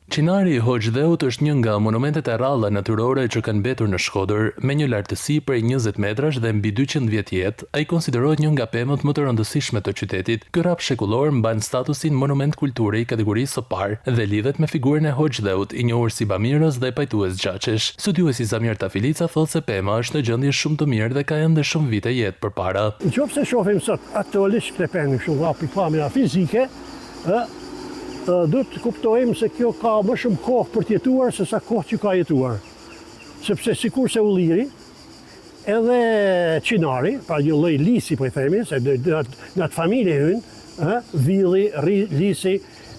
Çinari i Hoxhdheut është një nga monumentet e rralla natyrore që kanë mbetur në Shkodër, me një lartësi prej 20 metrash dhe mbi 200 vjet jetë. Ai konsiderohet një nga pemët më të rëndësishme të qytetit. Ky rrap shekullor mban statusin monument kulture i kategorisë së parë dhe lidhet me figurën e Hoxhdheut, i njohur si bamirës dhe pajtues gjaçesh. Studiuesi Zamir Tafilica thotë se pema është në gjendje shumë të mirë dhe ka ende shumë vite jetë përpara. Nëse shohim sot aktualisht këtë pemë kështu nga pikpamja fizike, do të kuptojmë se kjo ka më shumë kohë për të jetuar se sa kohë që ka jetuar. Sepse sikur se ulliri, edhe qinari, pra një lloj lisi po i themi, se në atë familje hynë, villi, lisi,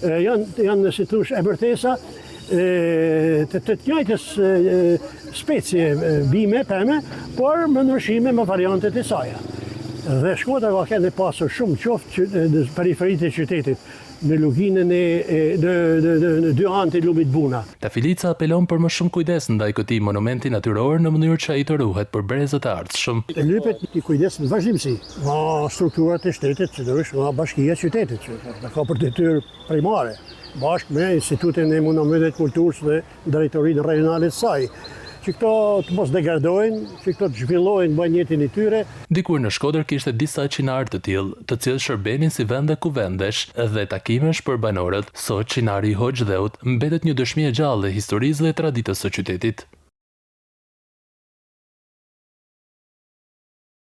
janë si thosh emërtesa të njëjtës specie bime, peme, por me ndryshime me variantet e saj. Dhe Shkodra ka kanë pasur shumë qoftë në periferitë e qytetit, në luginën në dy anët e lumit Buna. Tafilica apelon për më shumë kujdes ndaj këtij monumenti natyror në mënyrë që ai të ruhet për brezët e ardhshëm. Lypet i kujdes në vazhdimsi nga strukturat e shtetit, sidomos nga bashkia e qytetit, që ka për detyrë primare, bashkë me Institutin e Monumentet Kulturës dhe Drejtorinë Rajonale të saj, që këto të mos degradojnë, që këto të zhvillojnë banjetin e tyre. Dikur në Shkodër kishte disa qinarë të tillë, të cilët shërbenin si vende kuvendesh dhe takimesh për banorët. Sot qinari i Hoxhdheut mbetet një dëshmi e gjallë e historisë dhe traditës së qytetit.